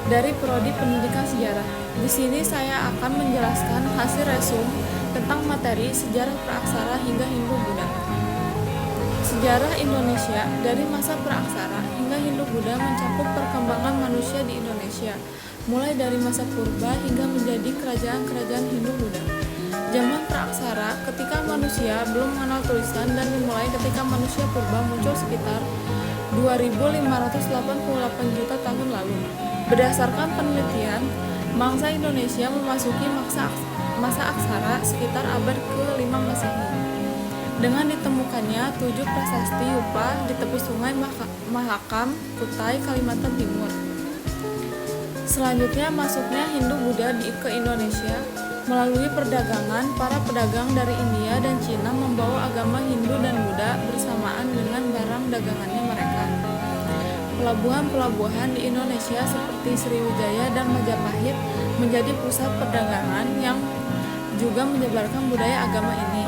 dari Prodi Pendidikan Sejarah. Di sini saya akan menjelaskan hasil resum tentang materi sejarah praaksara hingga Hindu-Buddha. Sejarah Indonesia dari masa praaksara hingga Hindu-Buddha mencakup perkembangan manusia di Indonesia, mulai dari masa purba hingga menjadi kerajaan-kerajaan Hindu-Buddha. Zaman praaksara, ketika manusia belum mengenal tulisan, dan dimulai ketika manusia purba muncul sekitar 2.588 juta tahun lalu. Berdasarkan penelitian, bangsa Indonesia memasuki masa aksara sekitar abad ke-5 Masehi. Dengan ditemukannya 7 prasasti Yupa di tepi sungai Mahakam, Kutai, Kalimantan Timur. Selanjutnya masuknya Hindu-Buddha ke Indonesia. Melalui perdagangan, para pedagang dari India dan Cina membawa agama Hindu dan Buddha bersamaan dengan barang dagangannya mereka. Pelabuhan-pelabuhan di Indonesia seperti Sriwijaya dan Majapahit menjadi pusat perdagangan yang juga menyebarkan budaya agama ini.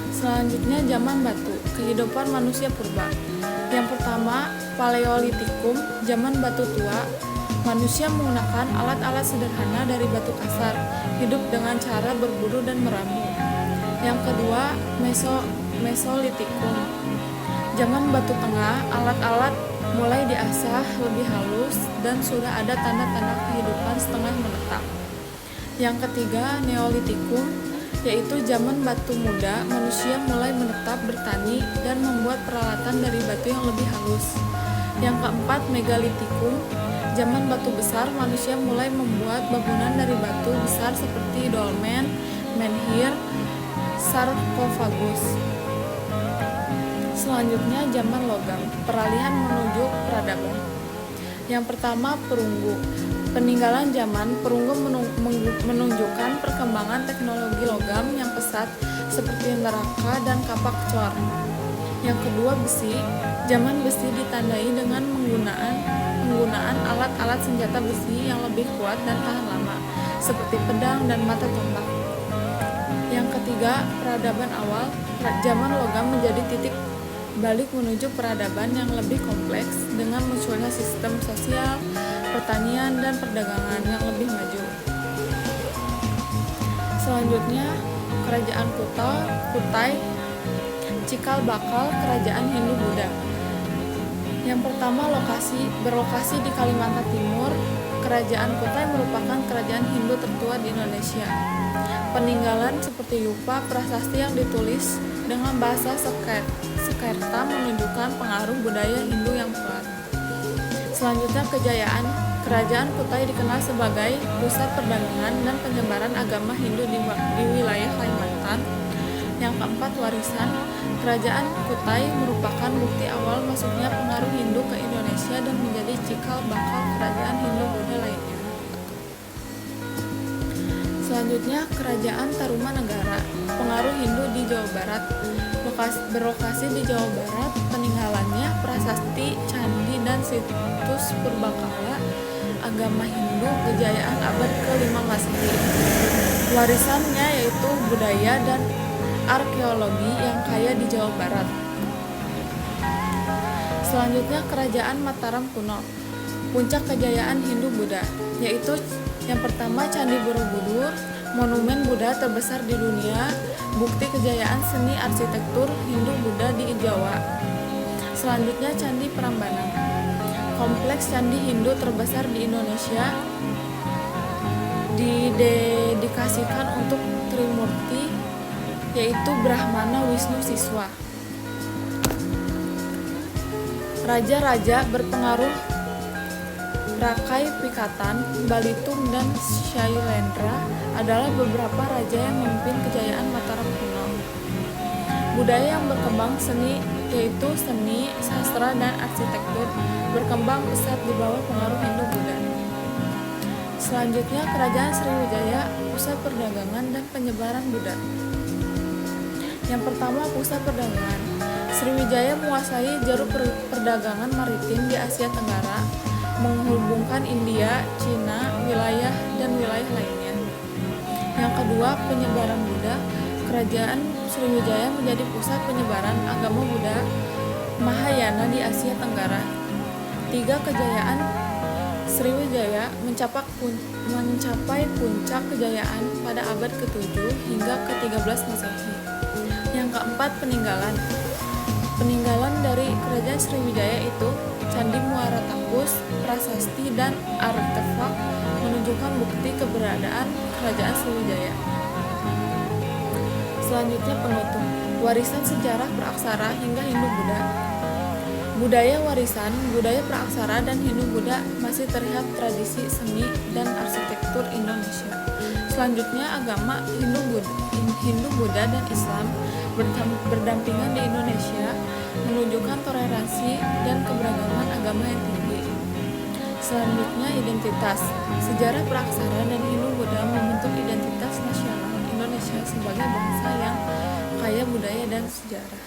Selanjutnya zaman batu, kehidupan manusia purba. Yang pertama, Paleolitikum, zaman batu tua. Manusia menggunakan alat-alat sederhana dari batu kasar, hidup dengan cara berburu dan meramu. Yang kedua, Mesolitikum, zaman batu tengah. Alat-alat mulai diasah lebih halus dan sudah ada tanda-tanda kehidupan setengah menetap. Yang ketiga, Neolitikum, yaitu zaman batu muda. Manusia mulai menetap, bertani, dan membuat peralatan dari batu yang lebih halus. Yang keempat, Megalitikum, zaman batu besar. Manusia mulai membuat bangunan dari batu besar seperti dolmen, menhir, sarkofagus. Selanjutnya zaman logam, peralihan menuju peradaban. Yang pertama, perunggu. Peninggalan zaman perunggu menunjukkan perkembangan teknologi logam yang pesat seperti neraka dan kapak cor. Yang kedua, besi. Zaman besi ditandai dengan penggunaan alat-alat senjata besi yang lebih kuat dan tahan lama, seperti pedang dan mata tombak. Yang ketiga, peradaban awal. Zaman logam menjadi titik balik menuju peradaban yang lebih kompleks dengan munculnya sistem sosial, pertanian, dan perdagangan yang lebih maju. Selanjutnya, kerajaan Kutai, cikal bakal kerajaan Hindu-Buddha. Yang pertama, berlokasi di Kalimantan Timur. Kerajaan Kutai merupakan kerajaan Hindu tertua di Indonesia. Peninggalan seperti Yupa, prasasti yang ditulis dengan bahasa Sanskerta menunjukkan pengaruh budaya Hindu yang kuat. Selanjutnya, kejayaan. Kerajaan Kutai dikenal sebagai pusat perdagangan dan penyebaran agama Hindu di wilayah Kalimantan. Yang keempat, warisan. Kerajaan Kutai merupakan bukti awal masuknya pengaruh Hindu ke Indonesia dan menjadi cikal bakal kerajaan Hindu-Buddha lainnya. Selanjutnya, kerajaan Tarumanegara, pengaruh Hindu di Jawa Barat. Berlokasi di Jawa Barat, peninggalannya prasasti, candi, dan situs purbakala agama Hindu kejayaan abad ke-5 Masehi. Warisannya yaitu budaya dan arkeologi yang kaya di Jawa Barat. Selanjutnya, kerajaan Mataram kuno, puncak kejayaan Hindu-Buddha, yaitu yang pertama Candi Borobudur, monumen Buddha terbesar di dunia, bukti kejayaan seni arsitektur Hindu-Buddha di Jawa. Selanjutnya, Candi Prambanan, kompleks candi Hindu terbesar di Indonesia, didedikasikan untuk Trimurti, yaitu Brahmana, Wisnu, Siswa. Raja-raja berpengaruh Rakai Pikatan, Balitung, dan Shailendra adalah beberapa raja yang memimpin kejayaan Mataram kuno. Budaya yang berkembang seni, yaitu seni, sastra, dan arsitektur, berkembang pesat di bawah pengaruh Hindu-Buddha. Selanjutnya, kerajaan Sriwijaya, pusat perdagangan dan penyebaran Buddha. Yang pertama, pusat perdagangan. Sriwijaya menguasai jalur perdagangan maritim di Asia Tenggara, menghubungkan India, Cina, wilayah dan wilayah lainnya. Yang kedua, penyebaran Buddha. Kerajaan Sriwijaya menjadi pusat penyebaran agama Buddha Mahayana di Asia Tenggara. 3. Kejayaan Sriwijaya mencapai puncak kejayaan pada abad ke-7 hingga ke-13 Masehi. Yang keempat, peninggalan. Peninggalan dari Kerajaan Sriwijaya itu Candi Muara Takus, prasasti, dan artefak menunjukkan bukti keberadaan Kerajaan Sriwijaya. Selanjutnya, penutup. Warisan sejarah praaksara hingga Hindu-Buddha. Budaya warisan, budaya praaksara, dan Hindu-Buddha masih terlihat tradisi seni dan arsitektur Indonesia. Selanjutnya, agama Hindu-Buddha dan Islam berdampingan di Indonesia menunjukkan toleransi dan keberagaman agama yang tinggi. Selanjutnya, identitas. Sejarah praaksara dan Hindu-Buddha membentuk identitas nasional Indonesia sebagai bangsa yang kaya budaya dan sejarah.